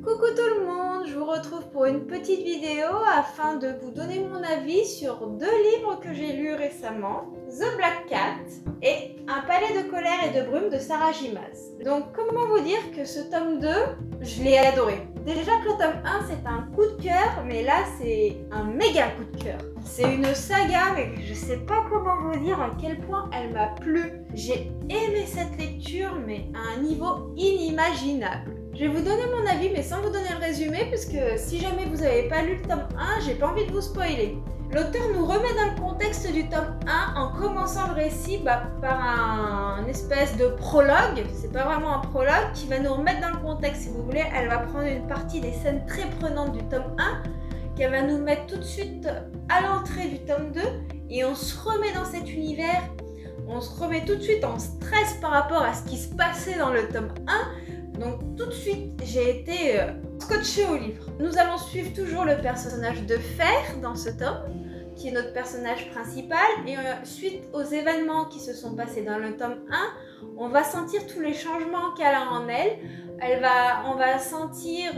Coucou tout le monde, je vous retrouve pour une petite vidéo afin de vous donner mon avis sur deux livres que j'ai lus récemment, The Black Cat et Un palais de colère et de brume de Sarah J. Maas. Donc comment vous dire que ce tome 2, je l'ai adoré. Déjà que le tome 1 c'est un coup de cœur, mais là c'est un méga coup de cœur. C'est une saga, mais je sais pas comment vous dire à quel point elle m'a plu. J'ai aimé cette lecture, mais à un niveau inimaginable. Je vais vous donner mon avis, mais sans vous donner le résumé, puisque si jamais vous n'avez pas lu le tome 1, j'ai pas envie de vous spoiler. L'auteur nous remet dans le contexte du tome 1 en commençant le récit par un espèce de prologue, c'est pas vraiment un prologue, qui va nous remettre dans le contexte, si vous voulez. Elle va prendre une partie des scènes très prenantes du tome 1, qu'elle va nous mettre tout de suite à l'entrée du tome 2, et on se remet dans cet univers, on se remet tout de suite en stress par rapport à ce qui se passait dans le tome 1. Donc tout de suite, j'ai été scotchée au livre. Nous allons suivre toujours le personnage de Fer dans ce tome, qui est notre personnage principal. Et suite aux événements qui se sont passés dans le tome 1, on va sentir tous les changements qu'elle a en elle. On va sentir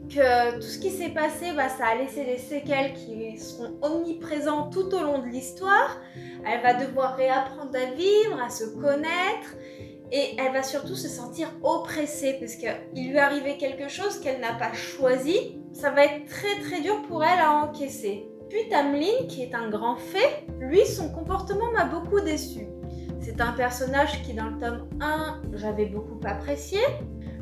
que tout ce qui s'est passé, ça a laissé des séquelles qui seront omniprésentes tout au long de l'histoire. Elle va devoir réapprendre à vivre, à se connaître. Et elle va surtout se sentir oppressée parce qu'il lui est arrivé quelque chose qu'elle n'a pas choisi. Ça va être très très dur pour elle à encaisser. Puis Tamlin, qui est un grand fée, lui, son comportement m'a beaucoup déçue. C'est un personnage qui, dans le tome 1, j'avais beaucoup apprécié.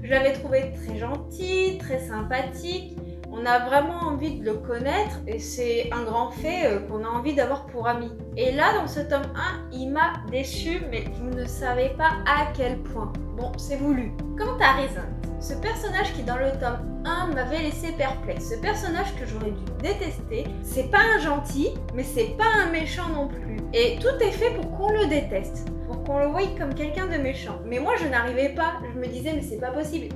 Je l'avais trouvé très gentil, très sympathique. On a vraiment envie de le connaître et c'est un grand fait qu'on a envie d'avoir pour ami. Et là, dans ce tome 1, il m'a déçu, mais vous ne savez pas à quel point. Bon, c'est voulu. Quant à Raisin, ce personnage qui dans le tome 1 m'avait laissé perplexe, ce personnage que j'aurais dû détester, c'est pas un gentil, mais c'est pas un méchant non plus. Et tout est fait pour qu'on le déteste, pour qu'on le voie comme quelqu'un de méchant. Mais moi je n'arrivais pas, je me disais mais c'est pas possible,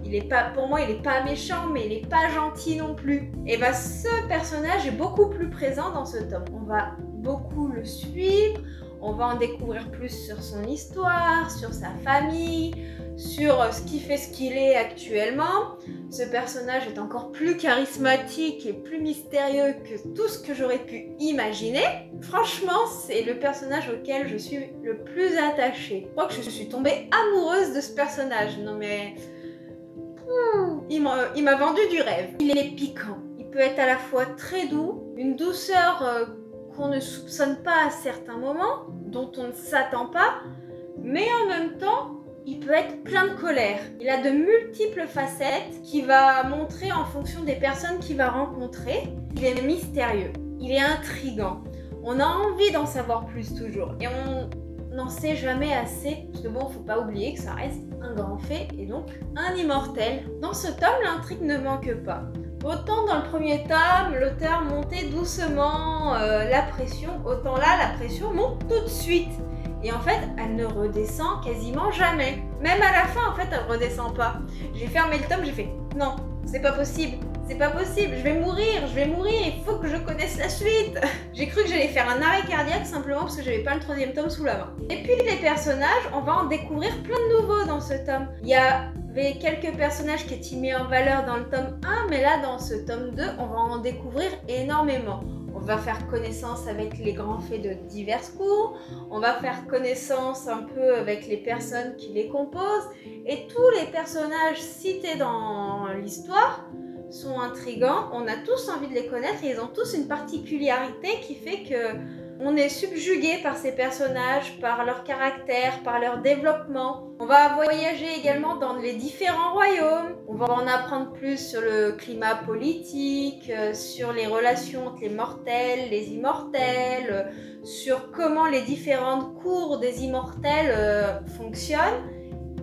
pour moi il est pas méchant, mais il est pas gentil non plus. Et ce personnage est beaucoup plus présent dans ce tome. On va beaucoup le suivre, on va en découvrir plus sur son histoire, sur sa famille, sur ce qui fait ce qu'il est actuellement. Ce personnage est encore plus charismatique et plus mystérieux que tout ce que j'aurais pu imaginer. Franchement, c'est le personnage auquel je suis le plus attachée. Je crois que je suis tombée amoureuse de ce personnage. Non mais... il m'a vendu du rêve. Il est piquant. Il peut être à la fois très doux, une douceur qu'on ne soupçonne pas à certains moments, dont on ne s'attend pas, mais en même temps, il peut être plein de colère. Il a de multiples facettes qu'il va montrer en fonction des personnes qu'il va rencontrer. Il est mystérieux, il est intriguant. On a envie d'en savoir plus toujours. Et on n'en sait jamais assez. Parce que bon, faut pas oublier que ça reste un grand fait et donc un immortel. Dans ce tome, l'intrigue ne manque pas. Autant dans le premier tome, l'auteur montait doucement la pression, autant là, la pression monte tout de suite. Et en fait, elle ne redescend quasiment jamais. Même à la fin, en fait, elle ne redescend pas. J'ai fermé le tome, j'ai fait « Non, c'est pas possible, c'est pas possible, je vais mourir, il faut que je connaisse la suite !» J'ai cru que j'allais faire un arrêt cardiaque simplement parce que j'avais pas le troisième tome sous la main. Et puis les personnages, on va en découvrir plein de nouveaux dans ce tome. Il y avait quelques personnages qui étaient mis en valeur dans le tome 1, mais là, dans ce tome 2, on va en découvrir énormément. On va faire connaissance avec les grands faits de divers cours, on va faire connaissance un peu avec les personnes qui les composent, et tous les personnages cités dans l'histoire sont intrigants, on a tous envie de les connaître et ils ont tous une particularité qui fait que on est subjugué par ces personnages, par leur caractère, par leur développement. On va voyager également dans les différents royaumes. On va en apprendre plus sur le climat politique, sur les relations entre les mortels, les immortels, sur comment les différentes cours des immortels fonctionnent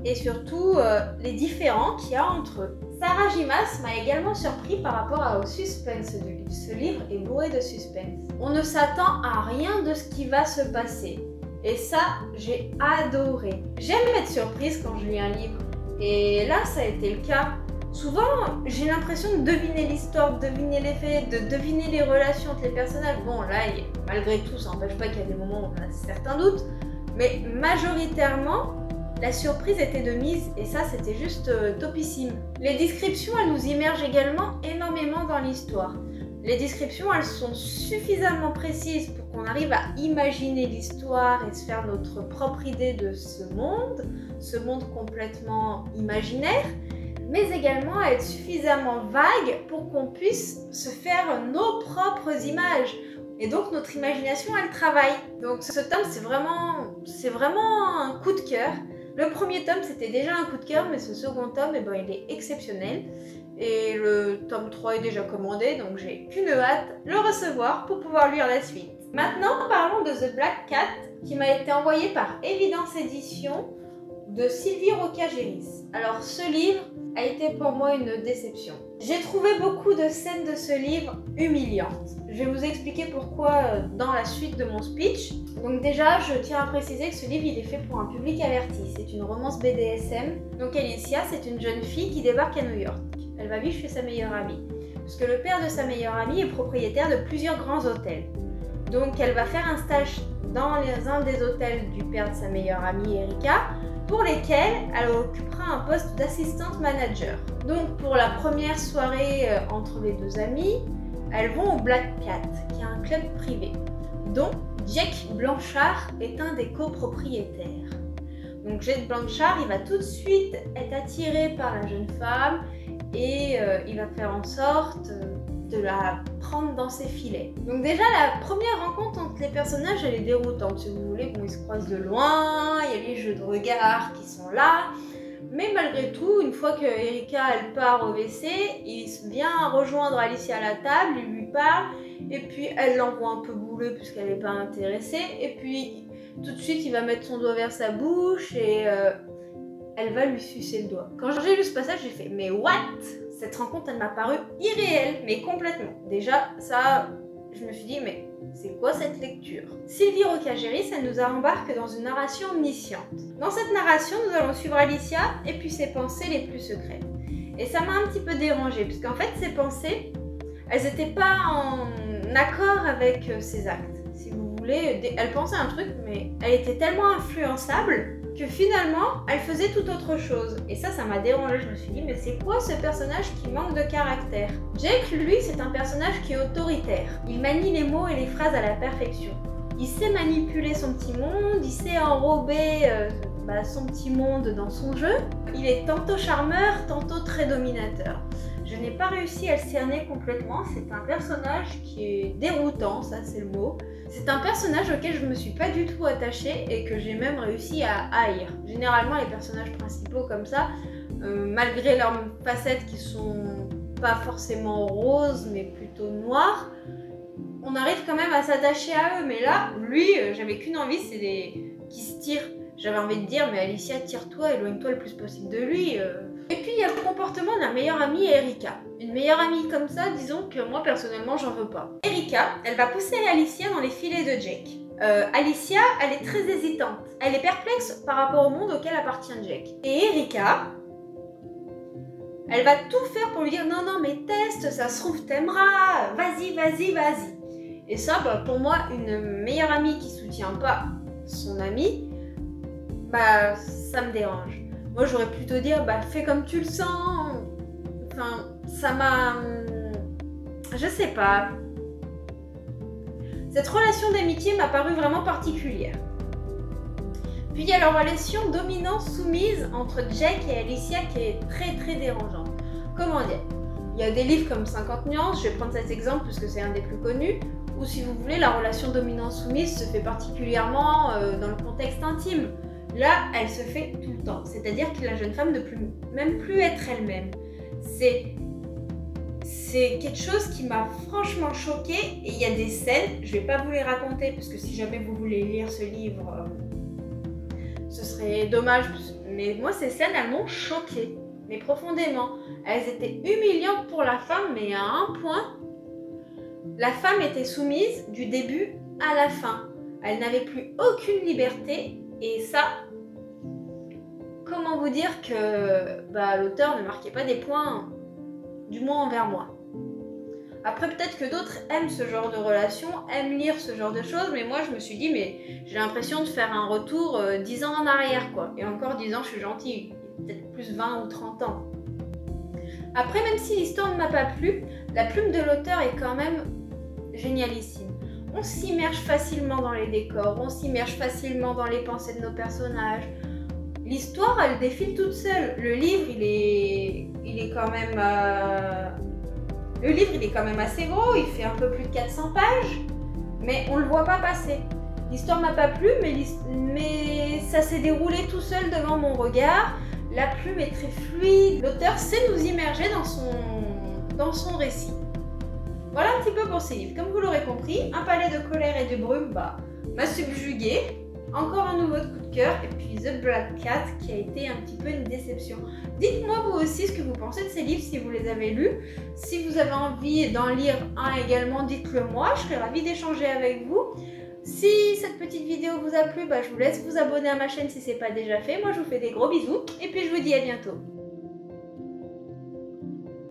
et surtout les différends qu'il y a entre eux. Sarah J. Maas m'a également surpris par rapport au suspense du livre. Ce livre est bourré de suspense. On ne s'attend à rien de ce qui va se passer. Et ça, j'ai adoré. J'aime être surprise quand je lis un livre. Et là, ça a été le cas. Souvent, j'ai l'impression de deviner l'histoire, de deviner les faits, de deviner les relations entre les personnages. Bon, là, malgré tout, ça n'empêche pas qu'il y a des moments où on a certains doutes. Mais majoritairement, La surprise était de mise et ça c'était juste topissime. Les descriptions elles nous immergent également énormément dans l'histoire. Les descriptions elles sont suffisamment précises pour qu'on arrive à imaginer l'histoire et se faire notre propre idée de ce monde complètement imaginaire, mais également à être suffisamment vague pour qu'on puisse se faire nos propres images. Et donc notre imagination elle travaille. Donc ce tome c'est vraiment un coup de cœur. Le premier tome c'était déjà un coup de cœur, mais ce second tome eh ben, il est exceptionnel. Et le tome 3 est déjà commandé, donc j'ai qu'une hâte, le recevoir pour pouvoir lire la suite. Maintenant parlons de The Black Cat qui m'a été envoyé par Évidence Éditions de Sylvie Rocca-Géris. Alors ce livre a été pour moi une déception. J'ai trouvé beaucoup de scènes de ce livre humiliantes. Je vais vous expliquer pourquoi dans la suite de mon speech. Donc déjà, je tiens à préciser que ce livre il est fait pour un public averti. C'est une romance BDSM. Donc Alicia, c'est une jeune fille qui débarque à New York. Elle va vivre chez sa meilleure amie. Parce que le père de sa meilleure amie est propriétaire de plusieurs grands hôtels. Donc elle va faire un stage dans un des hôtels du père de sa meilleure amie, Erika, pour lesquels elle occupera un poste d'assistante manager. Donc pour la première soirée entre les deux amis, elles vont au Black Cat, qui est un club privé, dont Jake Blanchard est un des copropriétaires. Donc Jake Blanchard, il va tout de suite être attiré par la jeune femme et il va faire en sorte de la prendre dans ses filets. Donc déjà la première rencontre entre les personnages elle est déroutante si vous voulez. Bon, ils se croisent de loin, il y a les jeux de regard qui sont là, mais malgré tout une fois que Erika elle part au WC, il vient rejoindre Alicia à la table, il lui parle et puis elle l'envoie un peu bouler puisqu'elle n'est pas intéressée et puis tout de suite il va mettre son doigt vers sa bouche et elle va lui sucer le doigt. Quand j'ai lu ce passage j'ai fait mais what? Cette rencontre, elle m'a paru irréelle, mais complètement. Déjà, ça, je me suis dit, mais c'est quoi cette lecture? Sylvie Rocca-Géris, elle nous embarque dans une narration omnisciente. Dans cette narration, nous allons suivre Alicia et puis ses pensées les plus secrètes. Et ça m'a un petit peu dérangée, parce qu'en fait, ses pensées, elles n'étaient pas en accord avec ses actes. Si vous voulez, elle pensait un truc, mais elle était tellement influençable que finalement, elle faisait tout autre chose. Et ça m'a dérangée. Je me suis dit, mais c'est quoi ce personnage qui manque de caractère? Jake, lui, c'est un personnage qui est autoritaire. Il manie les mots et les phrases à la perfection. Il sait manipuler son petit monde, il sait enrober son petit monde dans son jeu. Il est tantôt charmeur, tantôt très dominateur. Je n'ai pas réussi à le cerner complètement. C'est un personnage qui est déroutant, ça c'est le mot. C'est un personnage auquel je me suis pas du tout attachée et que j'ai même réussi à haïr. Généralement les personnages principaux comme ça, malgré leurs facettes qui sont pas forcément roses mais plutôt noires, on arrive quand même à s'attacher à eux. Mais là, lui, j'avais qu'une envie, c'est qu'il se tire. J'avais envie de dire, mais Alicia, tire-toi, éloigne-toi le plus possible de lui. Et puis il y a le comportement de la meilleure amie Erika. Une meilleure amie comme ça, disons que moi personnellement j'en veux pas. Erika, elle va pousser Alicia dans les filets de Jake. Alicia, elle est très hésitante. Elle est perplexe par rapport au monde auquel appartient Jake. Et Erika, elle va tout faire pour lui dire non non mais teste, ça se trouve t'aimeras, vas-y vas-y vas-y. Et ça, pour moi, une meilleure amie qui soutient pas son amie, ça me dérange. Moi j'aurais plutôt dire fais comme tu le sens. Enfin, ça m'a... Je sais pas. Cette relation d'amitié m'a paru vraiment particulière. Puis il y a la relation dominante-soumise entre Jake et Alicia qui est très très dérangeante. Comment dire? Il y a des livres comme 50 nuances, je vais prendre cet exemple puisque c'est un des plus connus, où si vous voulez, la relation dominante-soumise se fait particulièrement dans le contexte intime. Là, elle se fait tout le temps. C'est-à-dire que la jeune femme ne peut même plus être elle-même. C'est quelque chose qui m'a franchement choquée. Et il y a des scènes, je ne vais pas vous les raconter, parce que si jamais vous voulez lire ce livre, ce serait dommage. Mais moi, ces scènes, elles m'ont choquée. Mais profondément. Elles étaient humiliantes pour la femme, mais à un point, la femme était soumise du début à la fin. Elle n'avait plus aucune liberté. Et ça, comment vous dire que l'auteur ne marquait pas des points, du moins envers moi. Après, peut-être que d'autres aiment ce genre de relation, aiment lire ce genre de choses, mais moi, je me suis dit, mais j'ai l'impression de faire un retour 10 ans en arrière, quoi. Et encore 10 ans, je suis gentille, peut-être plus 20 ou 30 ans. Après, même si l'histoire ne m'a pas plu, la plume de l'auteur est quand même génialissime. On s'immerge facilement dans les décors, on s'immerge facilement dans les pensées de nos personnages. L'histoire, elle défile toute seule. Le livre, il est quand même... Le livre, il est quand même assez gros, il fait un peu plus de 400 pages, mais on le voit pas passer. L'histoire m'a pas plu, mais ça s'est déroulé tout seul devant mon regard. La plume est très fluide. L'auteur sait nous immerger dans son récit. Voilà un petit peu pour ces livres. Comme vous l'aurez compris, Un palais de colère et de brume m'a subjugué. Encore un nouveau coup de cœur. Et puis The Black Cat qui a été un petit peu une déception. Dites-moi vous aussi ce que vous pensez de ces livres si vous les avez lus. Si vous avez envie d'en lire un également, dites-le moi. Je serais ravie d'échanger avec vous. Si cette petite vidéo vous a plu, je vous laisse vous abonner à ma chaîne si ce n'est pas déjà fait. Moi je vous fais des gros bisous et puis je vous dis à bientôt.